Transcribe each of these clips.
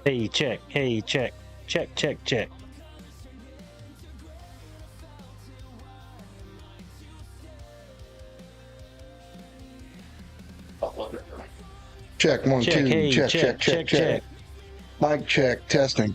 Hey, check. Hey, check. Check, check, check. Check, one, Check. two, Hey, check, check, check, check, check, check. check. Mic check, testing.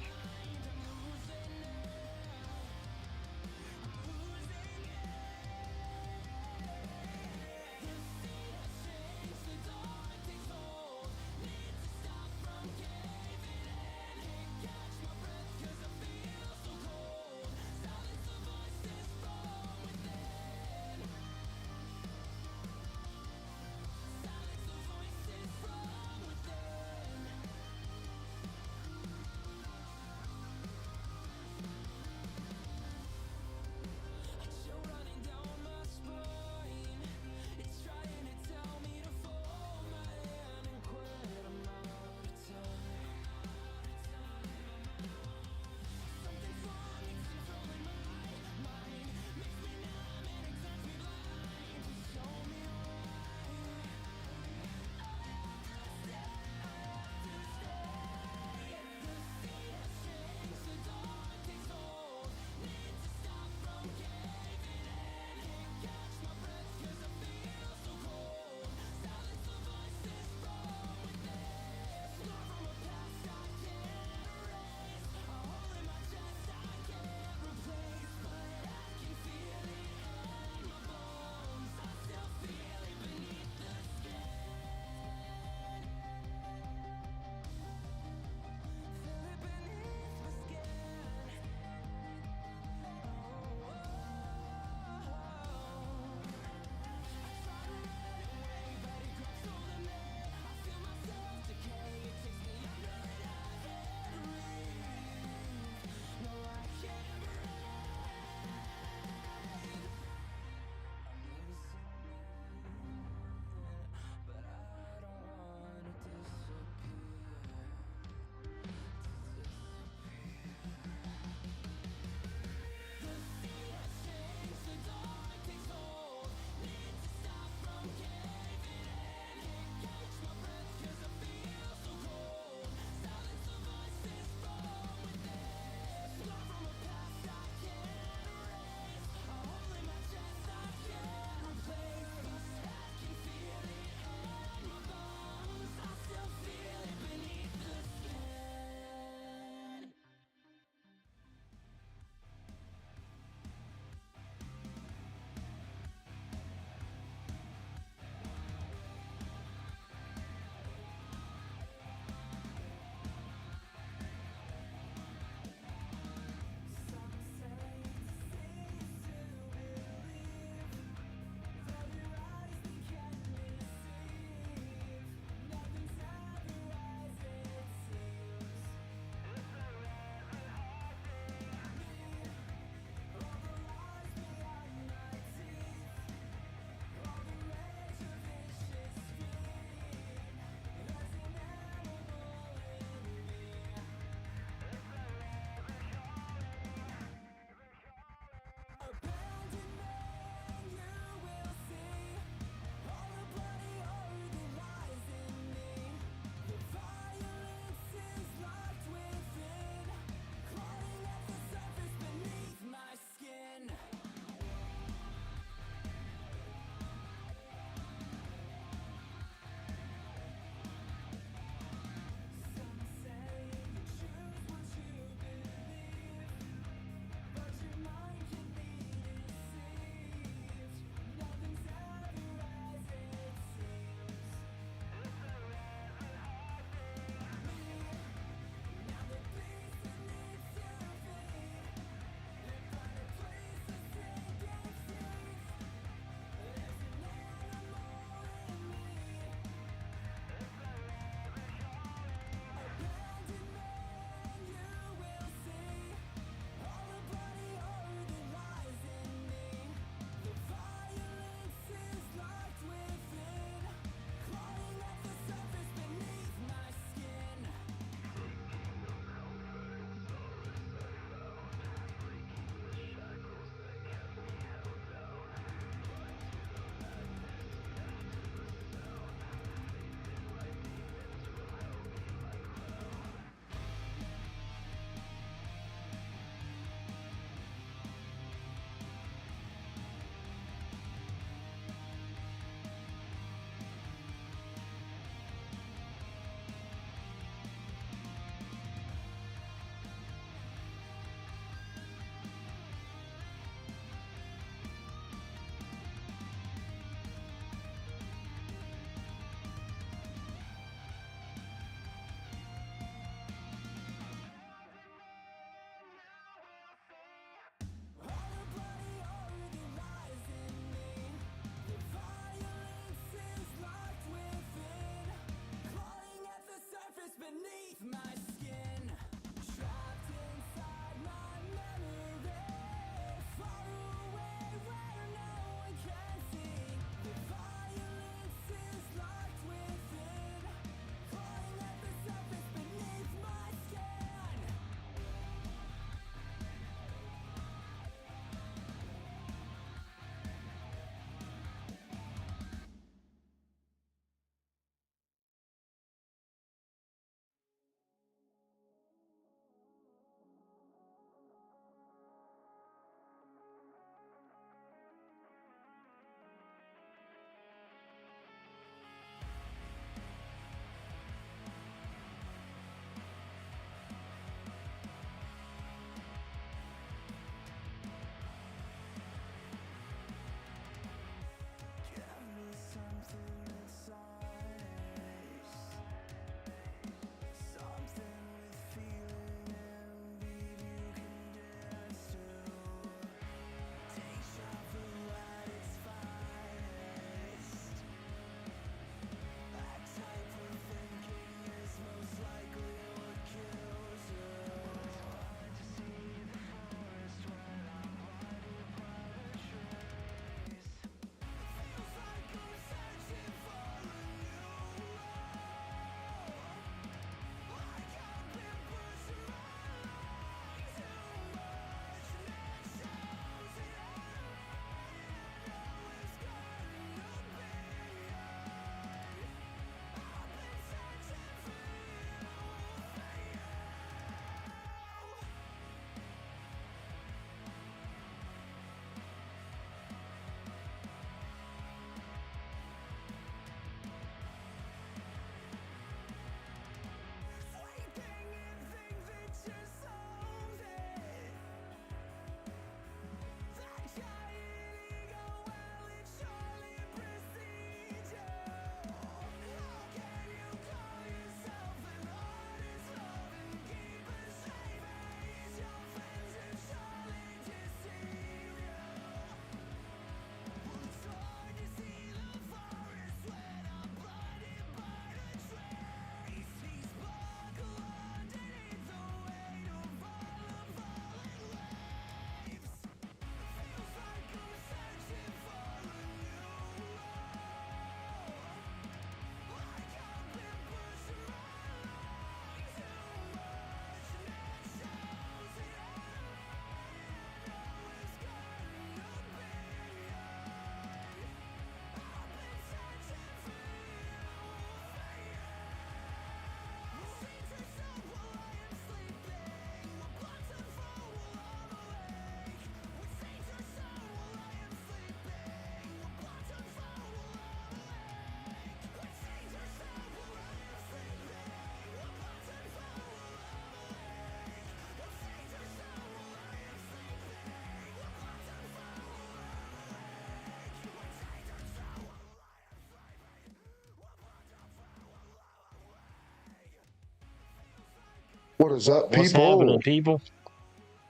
What is up, What's people? happening, people?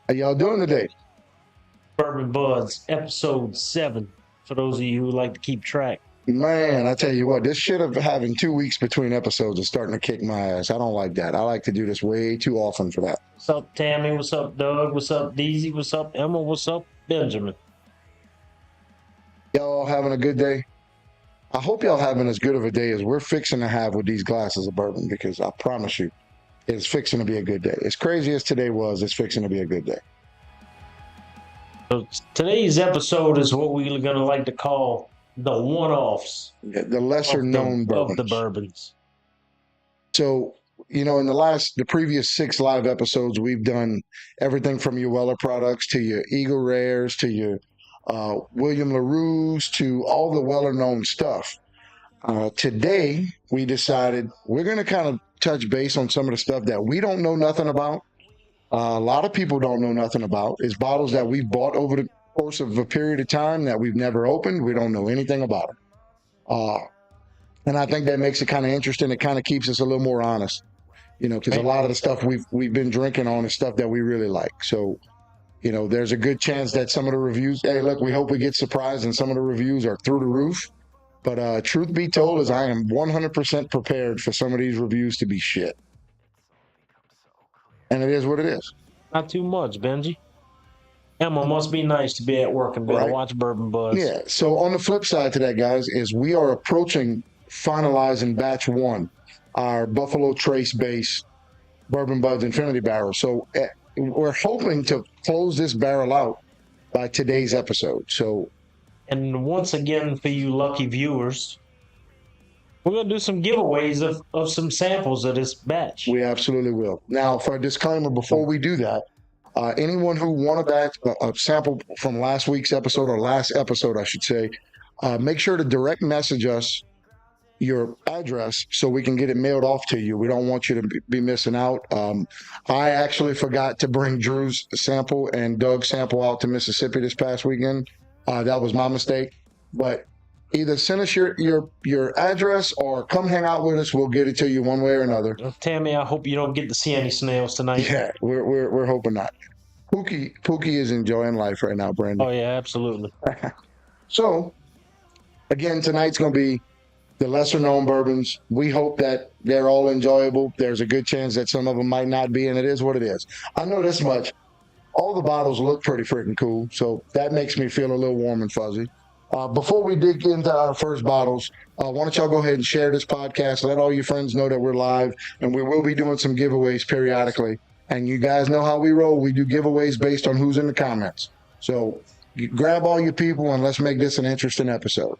How y'all doing today? Bourbon Budz, episode 7. For those of you who like to keep track. Man, I tell you what, this shit of having 2 weeks between episodes is starting to kick my ass. I don't like that. I like to do this way too often for that. What's up, Tammy? What's up, Doug? What's up, Deezy? What's up, Emma? What's up, Benjamin? Y'all having a good day? I hope y'all having as good of a day as we're fixing to have with these glasses of bourbon, because I promise you, it's fixing to be a good day. As crazy as today was, it's fixing to be a good day. So today's episode is what we're going to like to call the one-offs. The lesser known bourbons. Of the bourbons. So, you know, in the previous 6 live episodes, we've done everything from your Weller products to your Eagle Rares to your William LaRue's to all the Weller known stuff. Today, we decided we're going to kind of touch base on some of the stuff that we don't know nothing about. A lot of people don't know nothing about. It's bottles that we've bought over the course of a period of time that we've never opened. We don't know anything about it. And I think that makes it kind of interesting. It kind of keeps us a little more honest, you know, because a lot of the stuff we've been drinking on is stuff that we really like. So, you know, there's a good chance that some of the reviews, hey, look, we hope we get surprised and some of the reviews are through the roof. But truth be told is I am 100% prepared for some of these reviews to be shit. And it is what it is. Not too much, Benji. Emma, must be nice to be at work and be able to watch Bourbon Budz. Yeah, so on the flip side to that, guys, is we are approaching finalizing batch 1, our Buffalo Trace base Bourbon Budz Infinity Barrel. So we're hoping to close this barrel out by today's episode. And once again, for you lucky viewers, we're going to do some giveaways of some samples of this batch. We absolutely will. Now, for a disclaimer, before we do that, anyone who won a sample from last week's episode, or last episode, I should say, make sure to direct message us your address so we can get it mailed off to you. We don't want you to be missing out. I actually forgot to bring Drew's sample and Doug's sample out to Mississippi this past weekend. That was my mistake. But either send us your address or come hang out with us. We'll get it to you one way or another. Tammy, I hope you don't get to see any snails tonight. Yeah, we're hoping not. Pookie is enjoying life right now, Brandon. Oh yeah, absolutely. So, again, tonight's going to be the lesser known bourbons. We hope that they're all enjoyable. There's a good chance that some of them might not be, and it is what it is. I know this much. All the bottles look pretty freaking cool, so that makes me feel a little warm and fuzzy. Before we dig into our first bottles, why don't y'all go ahead and share this podcast. Let all your friends know that we're live, and we will be doing some giveaways periodically. And you guys know how we roll. We do giveaways based on who's in the comments. So grab all your people and let's make this an interesting episode.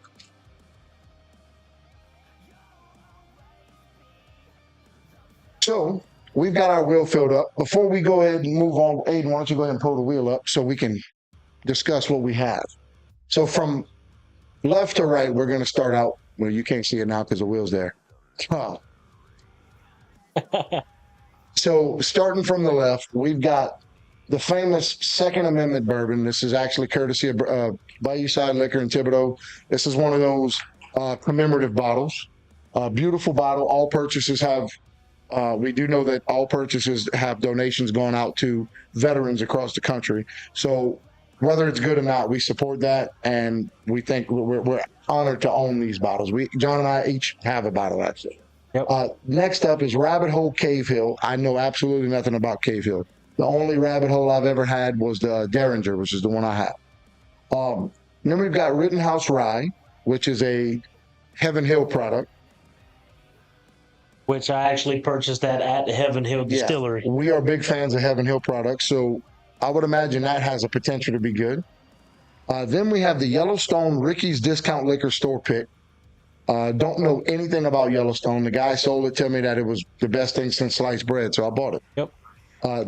So we've got our wheel filled up. Before we go ahead and move on, Aiden, why don't you go ahead and pull the wheel up so we can discuss what we have. So from left to right, we're going to start out. Well, you can't see it now because the wheel's there. Oh. So starting from the left, we've got the famous Second Amendment bourbon. This is actually courtesy of Bayou Side Liquor in Thibodaux. This is one of those commemorative bottles. Beautiful bottle. All purchases have, we do know that all purchases have donations going out to veterans across the country. So whether it's good or not, we support that, and we think we're honored to own these bottles. John and I each have a bottle, actually. Yep. Next up is Rabbit Hole Cave Hill. I know absolutely nothing about Cave Hill. The only rabbit hole I've ever had was the Derringer, which is the one I have. Then we've got Rittenhouse Rye, which is a Heaven Hill product. Which I actually purchased that at the Heaven Hill Distillery. Yeah, we are big fans of Heaven Hill products, so I would imagine that has a potential to be good. Then we have the Yellowstone Ricky's Discount Liquor Store pick. Don't know anything about Yellowstone. The guy sold it to me that it was the best thing since sliced bread, so I bought it. Yep.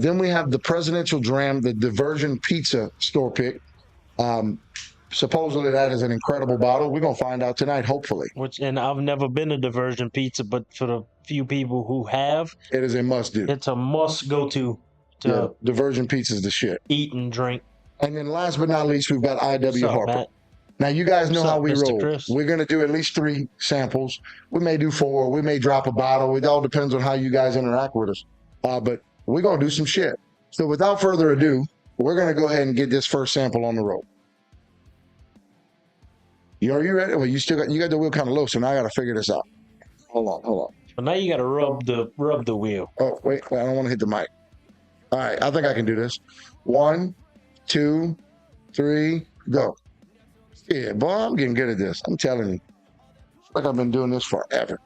Then we have the Presidential Dram, the Diversion Pizza store pick. Supposedly that is an incredible bottle. We're going to find out tonight, hopefully. And I've never been to Diversion Pizza, but for the few people who have, it is a must-do. It's a must-go-to. Diversion Pizza is the shit. Eat and drink. And then last but not least, we've got I.W. Harper. Matt? Now, you guys know how we roll. Chris? We're going to do at least 3 samples. We may do 4. We may drop a bottle. It all depends on how you guys interact with us. But we're going to do some shit. So without further ado, we're going to go ahead and get this first sample on the road. Are you ready? Well, you got the wheel kind of low, so now I got to figure this out. Hold on. But now you got to rub the wheel. Oh, wait, I don't want to hit the mic. All right, I think I can do this. 1, 2, 3, go. Yeah, boy, I'm getting good at this. I'm telling you. It's like I've been doing this forever.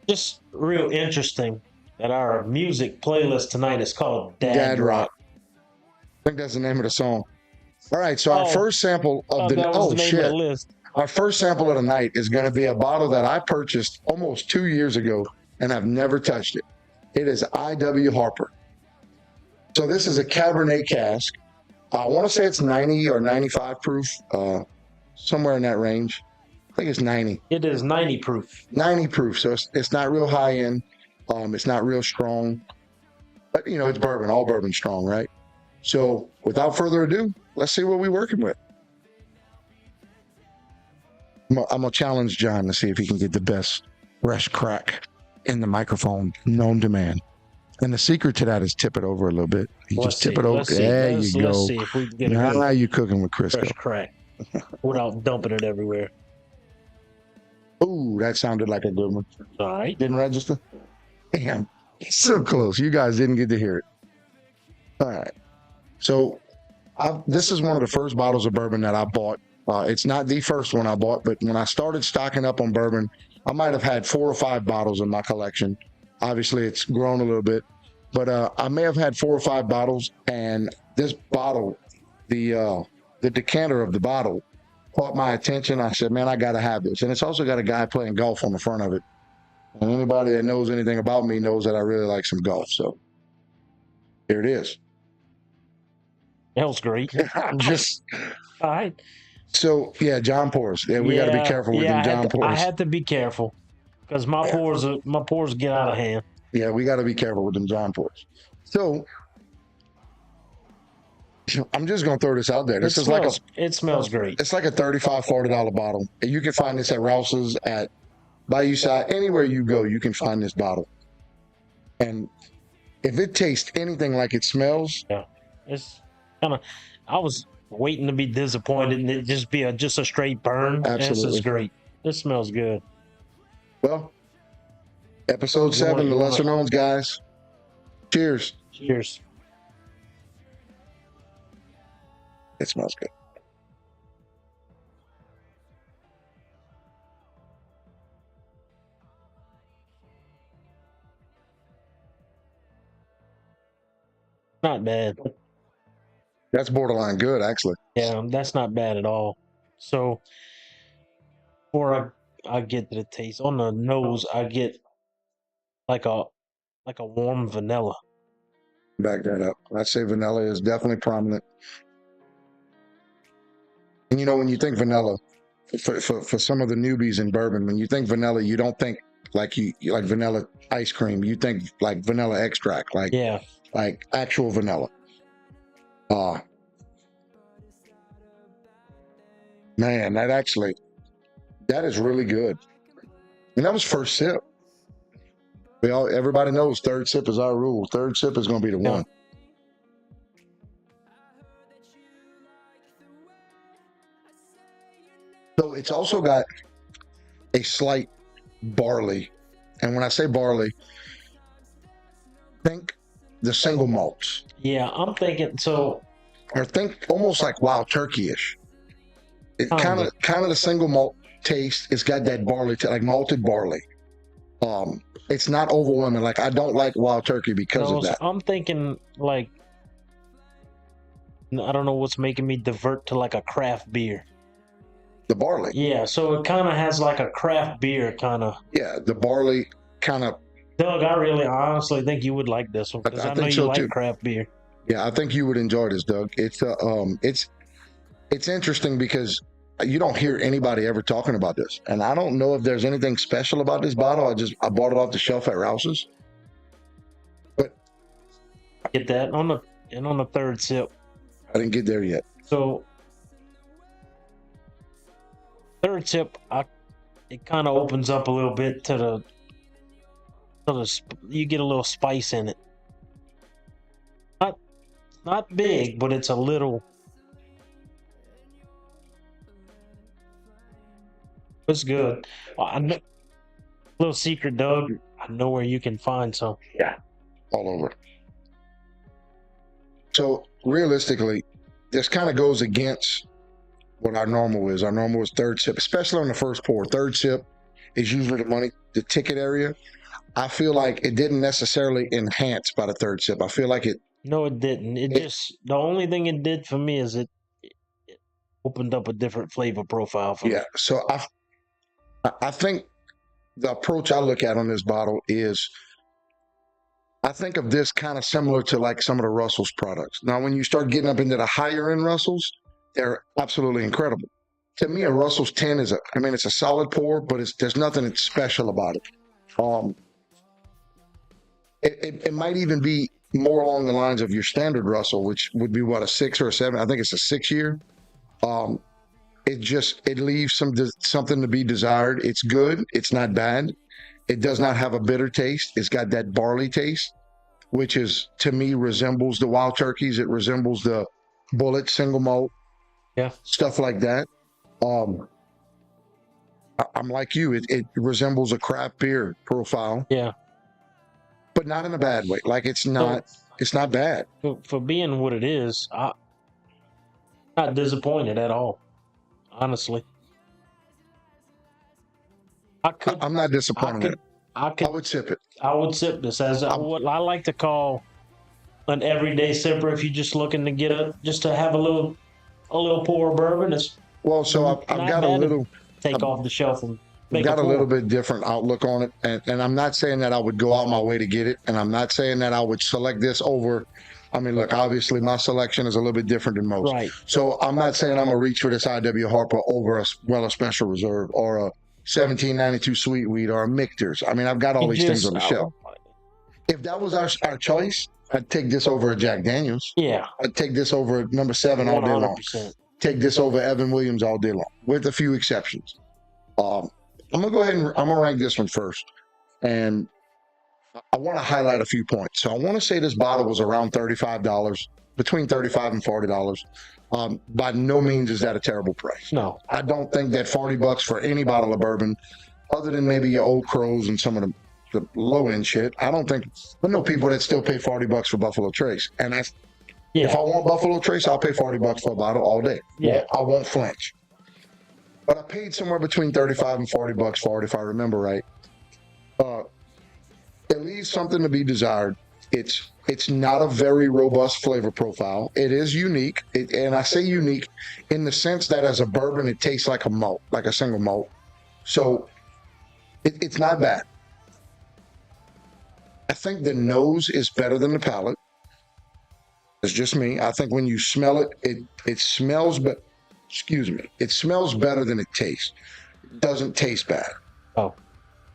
Just real interesting that our music playlist tonight is called Dad Rock. I think that's the name of the song. All right, so our first sample of the list. Our first sample of the night is going to be a bottle that I purchased almost 2 years ago, and I've never touched it. It is I.W. Harper. So this is a Cabernet cask. I want to say it's 90 or 95 proof, somewhere in that range. I think it's 90. It is 90 proof. 90 proof, so it's not real high end. It's not real strong. But, you know, it's bourbon. All bourbon's strong, right? So without further ado, let's see what we're working with. I'm going to challenge John to see if he can get the best fresh crack in the microphone known to man. And the secret to that is tip it over a little bit. Tip it over. There you go. Let's see if we can get now you're cooking with Crisco. Fresh crack without dumping it everywhere. Ooh, that sounded like a good one. All right. Didn't register? Damn. So close. You guys didn't get to hear it. All right. So this is one of the first bottles of bourbon that I bought. It's not the first one I bought, but when I started stocking up on bourbon, I might have had 4 or 5 bottles in my collection. Obviously, it's grown a little bit, but I may have had 4 or 5 bottles, and this bottle, the decanter of the bottle, caught my attention. I said, man, I got to have this. And it's also got a guy playing golf on the front of it. And anybody that knows anything about me knows that I really like some golf. So here it is. That was great. I'm just... All right. So, yeah, John pours. Yeah, we got to be careful with them John pours. I had to be careful because my pours get out of hand. Yeah, we got to be careful with them John pours. So, I'm just going to throw this out there. It smells great. It's like a $35, $40 bottle. And you can find this at Rouse's, at Bayou Side. Anywhere you go, you can find this bottle. And if it tastes anything like it smells... Yeah, it's kind of... I was... waiting to be disappointed and it just be just a straight burn. Absolutely. This is great. This smells good. Well, episode 7, the lesser knowns, guys. Cheers. Cheers. It smells good. Not bad. That's borderline good, actually. Yeah, that's not bad at all. So, before I get to the taste, on the nose, I get like a warm vanilla. Back that up. I'd say vanilla is definitely prominent. And you know, when you think vanilla, for some of the newbies in bourbon, when you think vanilla, you don't think like you like vanilla ice cream. You think like vanilla extract, like actual vanilla. Man, that is really good. And that was first sip. Everybody knows third sip is our rule. Third sip is going to be the one. So it's also got a slight barley. And when I say barley, think the single malts. Yeah, I'm thinking so. Or think almost like Wild Turkey-ish. It kind of the single malt taste. It's got that barley, like malted barley. It's not overwhelming. Like I don't like Wild Turkey because of that. I'm thinking like I don't know what's making me divert to like a craft beer. The barley. Yeah, so it kind of has like a craft beer kind of. Yeah, the barley kind of. Doug, I honestly think you would like this one because I know you like craft beer. Yeah, I think you would enjoy this, Doug. It's interesting because you don't hear anybody ever talking about this, and I don't know if there's anything special about this bottle. I bought it off the shelf at Rouse's, but get that on the third sip. I didn't get there yet. So third sip, it kind of opens up a little bit to So you get a little spice in it. Not big, but it's a little. It's good. I know, little secret, Doug. I know where you can find some. Yeah, all over. So realistically, this kind of goes against what our normal is. Our normal is third sip, especially on the first pour. Third sip is usually the ticket area. I feel like it didn't necessarily enhance by the third sip. I feel like it. No, it didn't. The only thing it did for me is it opened up a different flavor profile for me. Yeah. So I think the approach I look at on this bottle is, I think of this kind of similar to like some of the Russell's products. Now, when you start getting up into the higher end Russell's, they're absolutely incredible. To me, a Russell's 10 it's a solid pour, but there's nothing special about it. It might even be more along the lines of your standard Russell, which would be what, a 6 or a 7. I think it's a 6 year. It leaves something to be desired. It's good. It's not bad. It does not have a bitter taste. It's got that barley taste, which is, to me, resembles the Wild Turkeys. It resembles the Bullet single malt. Yeah. Stuff like that. I'm like you. It resembles a craft beer profile. Yeah. But not in a bad way. Like it's not bad. For being what it is, I'm not disappointed at all. Honestly. I'm not disappointed. I would sip it. I would sip this as what I like to call an everyday sipper. If you're just looking to to have a little pour of bourbon, it's so I've got a little take off the shelf and make got a little bit different outlook on it, and I'm not saying that I would go out my way to get it, and I'm not saying that I would select this over. I mean, look, obviously my selection is a little bit different than most. Right. So I'm not saying I'm gonna reach for this IW Harper over a Special Reserve or a 1792 Sweet Wheat or a Michter's. I mean, I've got all these things on the shelf. If that was our choice, I'd take this over a Jack Daniels. Yeah. I'd take this over number 7 all day long. 100%. Take this over Evan Williams all day long, with a few exceptions. I'm gonna go ahead and I'm gonna rank this one first, and I want to highlight a few points. So I want to say this bottle was around $35, between $35 and $40. By no means is that a terrible price. No, I don't think that $40 for any bottle of bourbon, other than maybe your Old Crows and some of the low end shit. I know people that still pay $40 for Buffalo Trace, and if I want Buffalo Trace, I'll pay $40 for a bottle all day. Yeah, I won't flinch. But I paid somewhere between $35 and $40 for it, if I remember right. It leaves something to be desired. It's not a very robust flavor profile. It is unique, and I say unique in the sense that as a bourbon, it tastes like a malt, like a single malt. So it's not bad. I think the nose is better than the palate. It's just me. I think when you smell it, it smells, but it smells better than it tastes. It doesn't taste bad. Oh.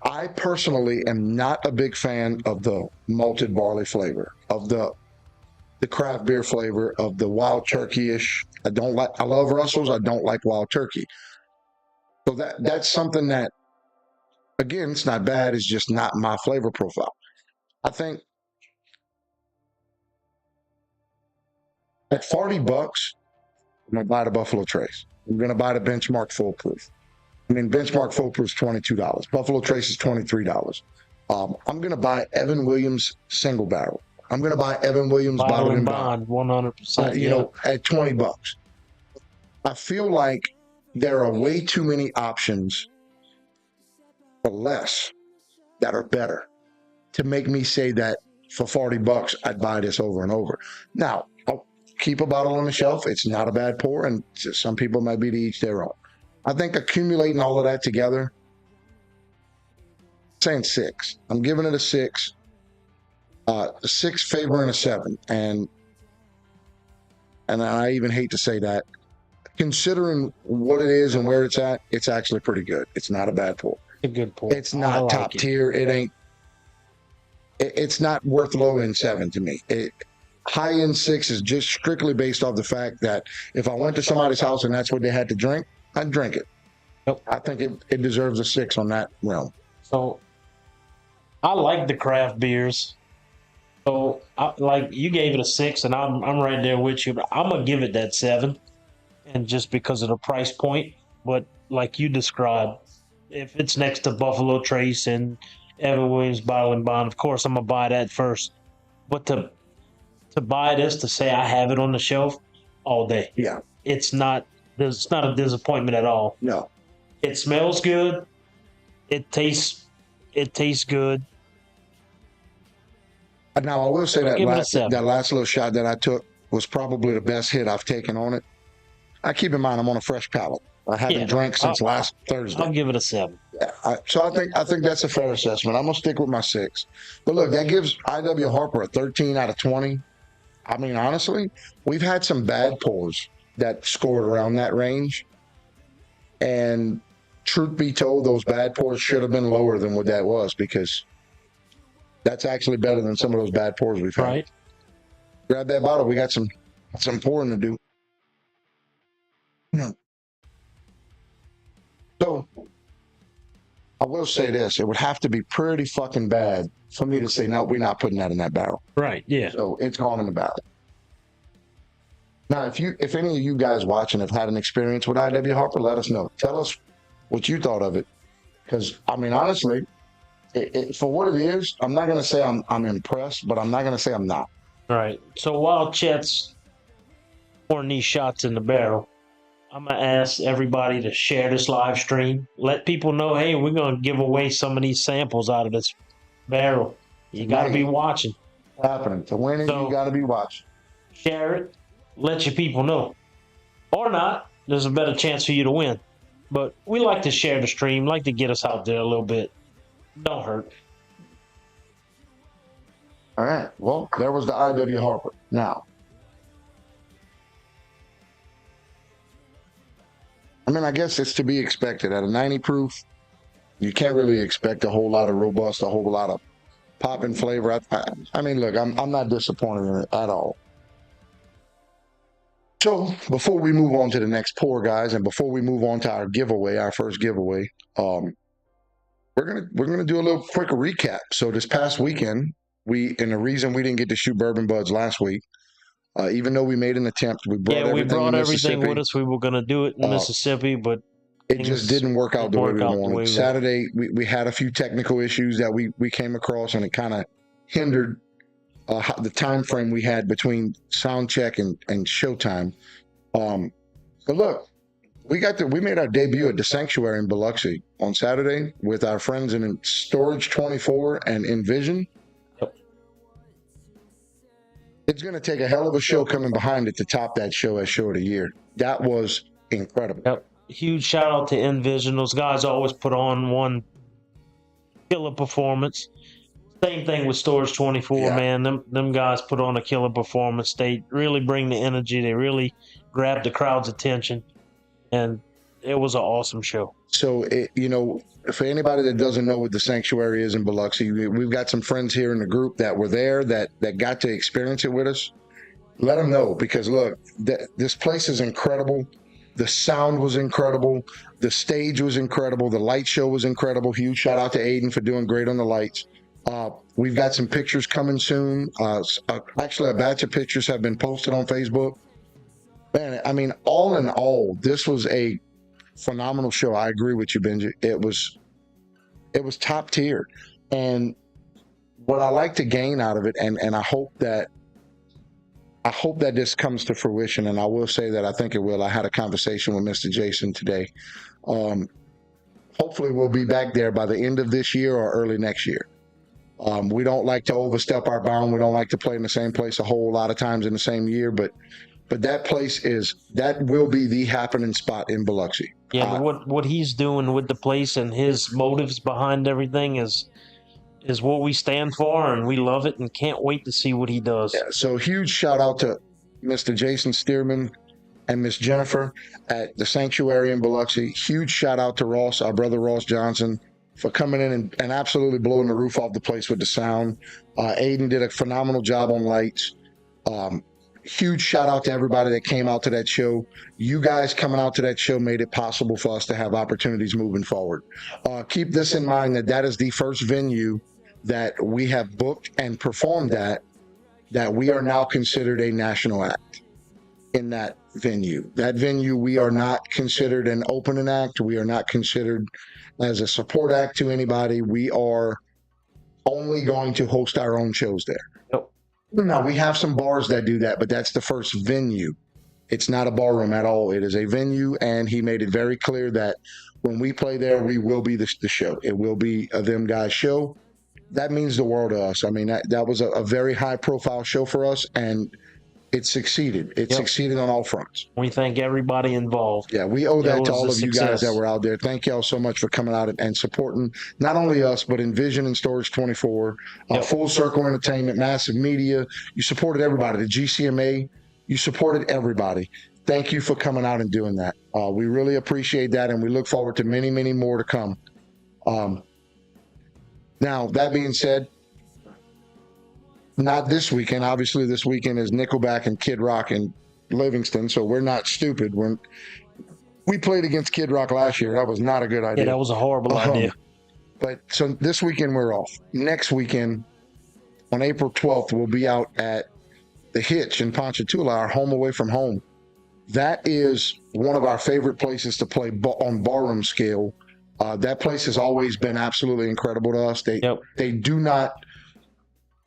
I personally am not a big fan of the malted barley flavor, of the craft beer flavor, of the Wild Turkey-ish. I love Russell's. I don't like Wild Turkey. So that's something that, again, it's not bad. It's just not my flavor profile. I think at $40, I'm going to buy the Buffalo Trace. I'm going to buy the Benchmark Full Proof. Benchmark Full Proof is $22. Buffalo Trace is $23. I'm going to buy Evan Williams Single Barrel. I'm going to buy Evan Williams Bottled and Bond. 100%. At $20. I feel like there are way too many options for less that are better to make me say that for $40, I'd buy this over and over. Now, I'll keep a bottle on the shelf. It's not a bad pour, and some people might be to each their own. I think accumulating all of that together, I'm saying 6. I'm giving it a 6. A 6 favoring a 7. And I even hate to say that. Considering what it is and where it's at, it's actually pretty good. It's not a bad pour. A good pour. It's not top tier. It ain't. It's not worth low end 7 to me. High end 6 is just strictly based off the fact that if I went to somebody's house and that's what they had to drink, I'd drink it. Yep. I think it deserves a 6 on that realm. So I like the craft beers. So, like you gave it a 6, and I'm right there with you. But I'm gonna give it that 7, and just because of the price point. But like you described, if it's next to Buffalo Trace and Evan Williams Bottle and Bond, of course I'm gonna buy that first. But to buy this, to say I have it on the shelf all day, Yeah. it's not. It's not a disappointment at all. No. It smells good. It tastes. It tastes good. Now I will say that Give it a last 7. little shot that I took was probably the best hit I've taken on it. I keep in mind I'm on a fresh palate. I haven't drank since last Thursday. I'll give it a 7. So I think that's a fair assessment. I'm gonna stick with my 6. But look, that gives I.W. Harper a 13 out of 20. I mean, honestly, we've had some bad pours that scored around that range. And truth be told, those bad pours should have been lower than what that was, because that's actually better than some of those bad pours we've had. Right. Grab that bottle. We got some pouring to do. So I will say this: it would have to be pretty fucking bad for me to say, no, we're not putting that in that barrel. Right. Yeah. So it's gone in the barrel. Now, if any of you guys watching have had an experience with I.W. Harper, let us know. Tell us what you thought of it. Because, I mean, honestly, for what it is, I'm not going to say I'm impressed, but I'm not going to say I'm not. Right. So while Chet's pouring these shots in the barrel, I'm going to ask everybody to share this live stream. Let people know, hey, we're going to give away some of these samples out of this barrel. You got to be watching. Happening. To win it, you got to be watching. Share it. Let your people know. Or not. There's a better chance for you to win. But we like to share the stream, like to get us out there a little bit. Don't hurt. All right. Well, there was the I.W. Harper. Now, I mean, I guess it's to be expected. At a 90 proof, you can't really expect a whole lot of robust, a whole lot of pop and flavor. I mean, look, I'm not disappointed in it at all. So before we move on to the next pour, guys, and before we move on to our giveaway, our first giveaway, we're gonna do a little quick recap. So this past weekend, and the reason we didn't get to shoot Bourbon Budz last week, even though we made an attempt, we brought everything with us. We were gonna do it in Mississippi, but it just didn't work out the way we wanted. Saturday, we had a few technical issues that we came across, and it kind of hindered the time frame we had between sound check and showtime. But look, we made our debut at the Sanctuary in Biloxi on Saturday with our friends in Storage 24 and Envision. It's going to take a hell of a show coming behind it to top that show as show of the year. That was incredible. Yep. Huge shout out to Envision. Those guys always put on one killer performance. Same thing with Storage 24, man. Them guys put on a killer performance. They really bring the energy. They really grab the crowd's attention. And it was an awesome show. So, for anybody that doesn't know what the Sanctuary is in Biloxi, we've got some friends here in the group that were there that got to experience it with us. Let them know, because, look, this place is incredible. The sound was incredible. The stage was incredible. The light show was incredible. Huge shout out to Aiden for doing great on the lights. We've got some pictures coming soon. Actually, a batch of pictures have been posted on Facebook. Man, I mean, all in all, this was a phenomenal show. I agree with you, Benji. It was top tier. And what I like to gain out of it, and I hope that this comes to fruition, and I will say that I think it will. I had a conversation with Mr. Jason today. Hopefully we'll be back there by the end of this year or early next year. We don't like to overstep our bound. We don't like to play in the same place a whole lot of times in the same year, but that place will be the happening spot in Biloxi. Yeah, but what he's doing with the place and his motives behind everything is what we stand for, and we love it and can't wait to see what he does. Yeah, so huge shout out to Mr. Jason Stearman and Miss Jennifer at the Sanctuary in Biloxi. Huge shout out to Ross, our brother Ross Johnson, for coming in and absolutely blowing the roof off the place with the sound. Aiden did a phenomenal job on lights. Huge shout out to everybody that came out to that show. You guys coming out to that show made it possible for us to have opportunities moving forward. Keep this in mind, that is the first venue that we have booked and performed at, that we are now considered a national act in that venue. That venue, we are not considered an opening act. We are not considered as a support act to anybody. We are only going to host our own shows there. Yep. Now, we have some bars that do that, but that's the first venue. It's not a barroom at all. It is a venue, and he made it very clear that when we play there, we will be the show. It will be a Them Guys show. That means the world to us. I mean, that was a very high-profile show for us, and it succeeded. It succeeded on all fronts. We thank everybody involved. Yeah, we owe that to all of you guys that were out there. Thank y'all so much for coming out and supporting not only us, but Envision and Storage 24, Full Circle Entertainment, Massive Media. You supported everybody. The GCMA, you supported everybody. Thank you for coming out and doing that. We really appreciate that, and we look forward to many, many more to come. Now, that being said, not this weekend. Obviously, this weekend is Nickelback and Kid Rock in Livingston, so we're not stupid. We played against Kid Rock last year. That was not a good idea. Yeah, that was a horrible idea. But so this weekend we're off. Next weekend, on April 12th, we'll be out at the Hitch in Ponchatoula, our home away from home. That is one of our favorite places to play on barroom scale. That place has always been absolutely incredible to us. They do not,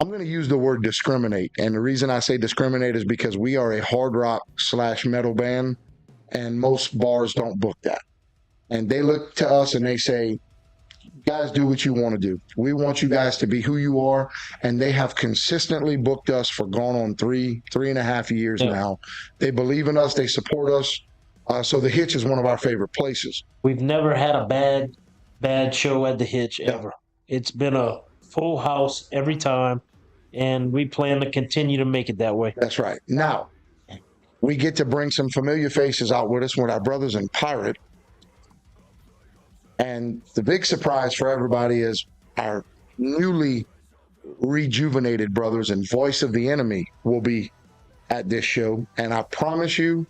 I'm going to use the word discriminate. And the reason I say discriminate is because we are a hard rock / metal band, and most bars don't book that. And they look to us and they say, guys, do what you want to do. We want you guys to be who you are. And they have consistently booked us for going on 3.5 years now. They believe in us. They support us. So the Hitch is one of our favorite places. We've never had a bad show at the Hitch ever. It's been a full house every time, and we plan to continue to make it that way. That's right. Now, we get to bring some familiar faces out with us with our brothers in Pirate. And the big surprise for everybody is our newly rejuvenated brothers and Voice of the Enemy will be at this show. And I promise you,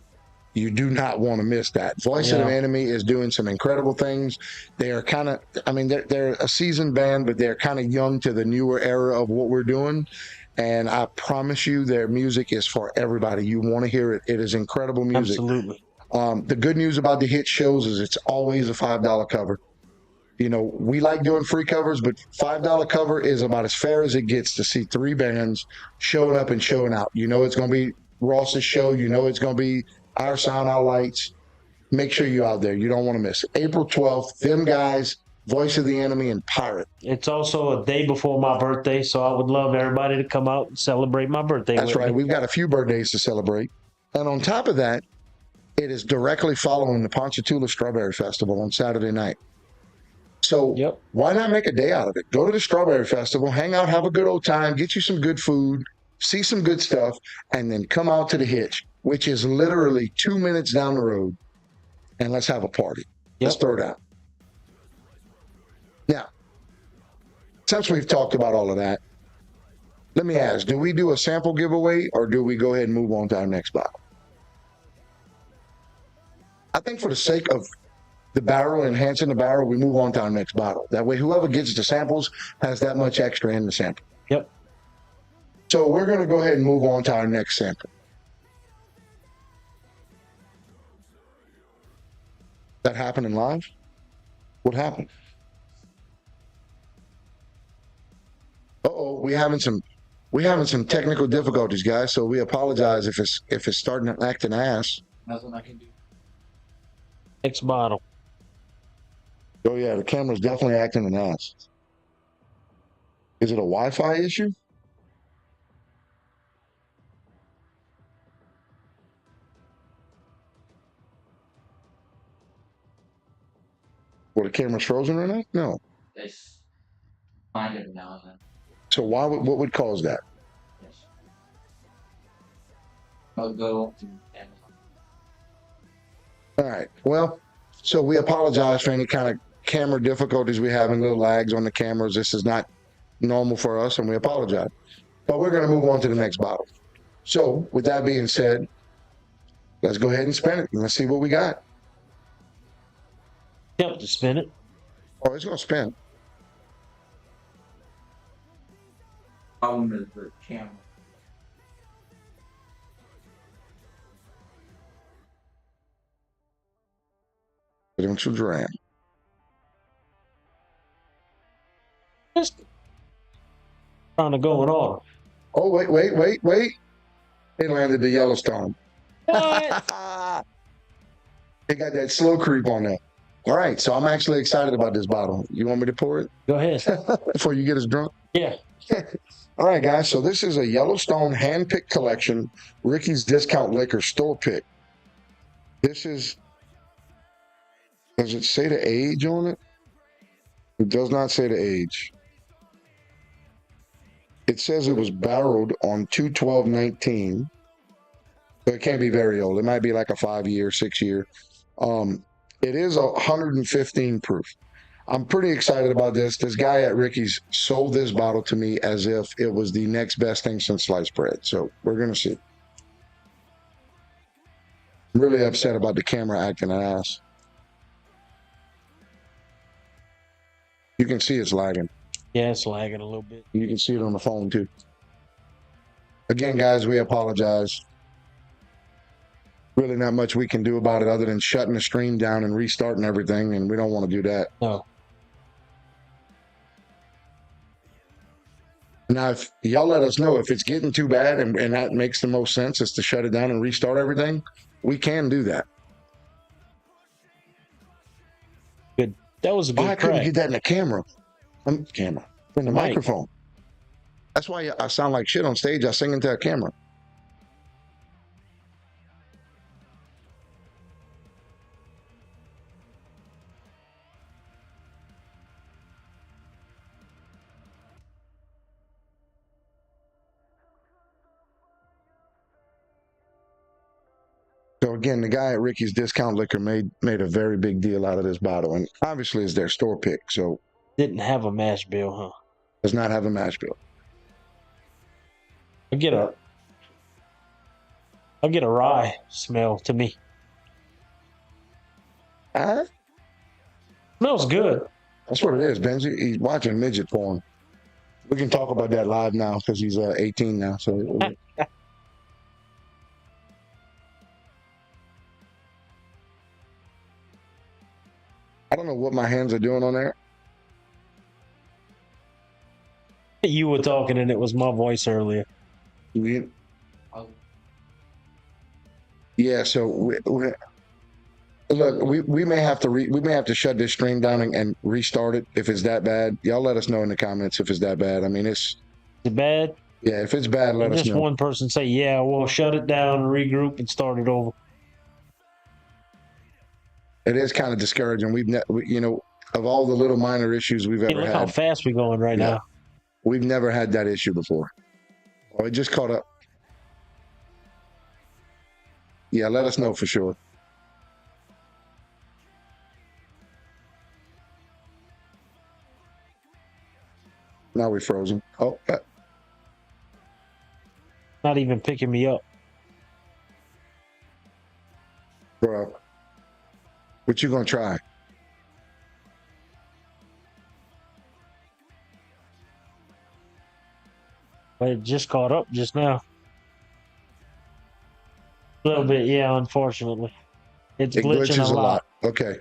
you do not want to miss that. Voice of the Enemy is doing some incredible things. They are kind of, I mean, they're a seasoned band, but they're kind of young to the newer era of what we're doing. And I promise you, their music is for everybody. You want to hear it. It is incredible music. Absolutely. The good news about the Hit shows is it's always a $5 cover. You know, we like doing free covers, but $5 cover is about as fair as it gets to see 3 bands showing up and showing out. You know it's going to be Ross's show. You know it's going to be our sound, our lights. Make sure you're out there. You don't want to miss it. April 12th, Them Guys, Voice of the Enemy, and Pirate. It's also a day before my birthday, so I would love everybody to come out and celebrate my birthday. That's right. Me. We've got a few birthdays to celebrate. And on top of that, it is directly following the Ponchatoula Strawberry Festival on Saturday night. So why not make a day out of it? Go to the Strawberry Festival, hang out, have a good old time, get you some good food, see some good stuff, and then come out to the Hitch, which is literally 2 minutes down the road, and let's have a party. Let's throw it out. Now, since we've talked about all of that, let me ask, do we do a sample giveaway, or do we go ahead and move on to our next bottle? I think for the sake of the barrel, enhancing the barrel, we move on to our next bottle. That way, whoever gets the samples has that much extra in the sample. Yep. So we're going to go ahead and move on to our next sample. That happening live? What happened? Uh-oh, we're having some technical difficulties, guys. So we apologize if it's starting to act an ass. Nothing I can do. Next bottle. Oh yeah, the camera's definitely acting an ass. Is it a Wi-Fi issue? Well, the camera's frozen right now? No. It's fine every now and then. So what would cause that? Yes. I'll go to Amazon. All right. Well, so we apologize for any kind of camera difficulties we have and little lags on the cameras. This is not normal for us, and we apologize. But we're going to move on to the next bottle. So with that being said, let's go ahead and spin it, and let's see what we got. Yep, to spin it. Oh, it's going to spin. problem is the camera. Presidential dram. Just trying to go in order. Oh, wait. It landed the Yellowstone. What? It got that slow creep on there. All right, so I'm actually excited about this bottle. You want me to pour it Go ahead. before you get us drunk? Yeah. All right, guys. So this is a Yellowstone hand-picked collection, Ricky's Discount Liquor store pick. This is. Does it say the age on it? It does not say the age. It says it was barreled on 2/12/19. So it can't be very old. It might be like a 5-year, 6-year. It is 115 proof. I'm pretty excited about this. This guy at Ricky's sold this bottle to me as if it was the next best thing since sliced bread. So we're going to see. I'm really upset about the camera acting an ass. You can see it's lagging. Yeah, it's lagging a little bit. You can see it on the phone too. Again, guys, we apologize. Really not much we can do about it other than shutting the stream down and restarting everything, and we don't want to do that. No. Now, if y'all let us know if it's getting too bad and that makes the most sense is to shut it down and restart everything, we can do that. Good. That was a good I couldn't crack. get that in the camera. In the Mic. microphone. That's why I sound like shit on stage. I sing into a camera. So again, the guy at Ricky's Discount Liquor made a very big deal out of this bottle, and obviously it's their store pick, so Didn't have a mash bill, huh? does not have a mash bill. I get a rye smell to me. Smells good. That's what it is, Benji. He's watching midget porn. We can talk about that live now because he's 18 now. So I don't know what my hands are doing on there. You were talking and it was my voice earlier. Yeah, so we may have to shut this stream down and restart it if it's that bad. Y'all let us know in the comments if it's that bad. I mean, Is it bad? yeah, if it's bad, let us Just know. one person say, yeah, we'll shut it down, regroup, and start it over. It is kind of discouraging. Of all the little minor issues we've Hey, ever look how had, fast we're going right Yeah. now. we've never had that issue before. Oh, it just caught up. Yeah, let us know for sure. Now we're frozen. Oh, Not even picking me up. bro. What you gonna try? But it just caught up just now. A little bit, yeah, unfortunately. It's It glitching glitches a lot. Okay.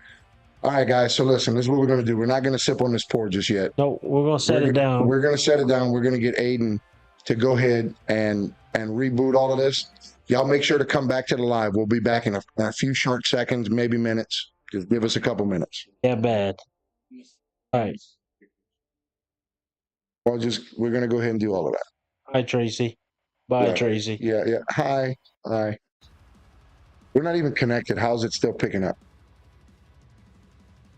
All right, guys. So listen, this is what we're gonna do. We're not gonna sip on this pour just yet. No, we're going to set it down. We're gonna set it down. We're gonna get Aiden to go ahead and reboot all of this. Y'all make sure to come back to the live. We'll be back in a few short seconds, maybe minutes. Just give us a couple minutes. Yeah, bad. All right. We're gonna go ahead and do all of that. Hi, Tracy. Bye, Yeah. Tracy. Yeah. Hi. We're not even connected. How's it still picking up?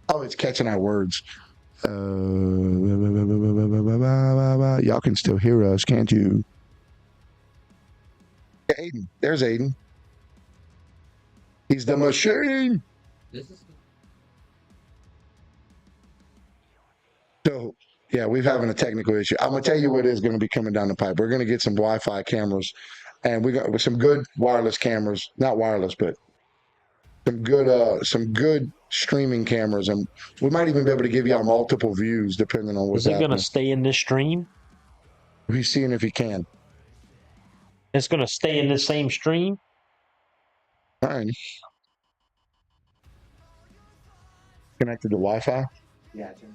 Oh, it's catching our words. Y'all can still hear us, can't you? Yeah, Aiden. There's Aiden. He's the machine. This is So, yeah, we're having a technical issue. I'm going to tell you what is going to be coming down the pipe. We're going to get some Wi-Fi cameras, and we got some good wireless cameras. Not wireless, but some good streaming cameras, and we might even be able to give y'all multiple views depending on what's Is it going happening. to stay in this stream? He's seeing if he can. It's going to stay in the same stream. All right. Connected to Wi-Fi. Yeah, Jimmy.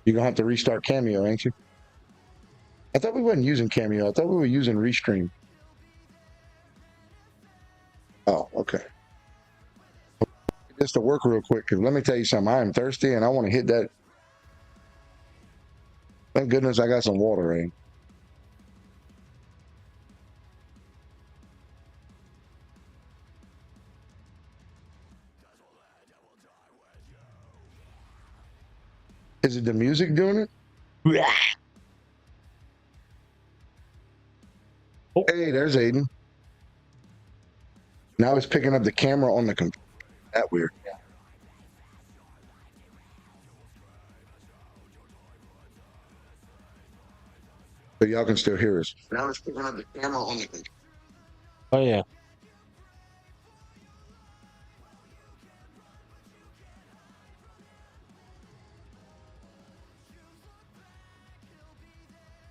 You're gonna have to restart Cameo, ain't you? I thought we wasn't using Cameo. I thought we were using Restream. Oh, okay. Just to work real quick, because let me tell you something. I am thirsty and I want to hit that. Thank goodness I got some water, eh? Is it the music doing it? Oh. Hey, there's Aiden. Now it's picking up the camera on the computer. That weird. But y'all can still hear us. Now it's picking up the camera on the computer. Oh, yeah.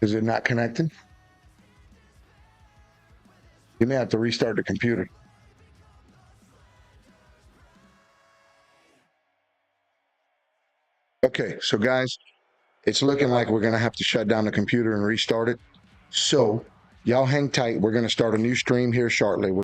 Is it not connected? You may have to restart the computer. Okay, so guys, it's looking like we're going to have to shut down the computer and restart it. So y'all hang tight. We're going to start a new stream here shortly.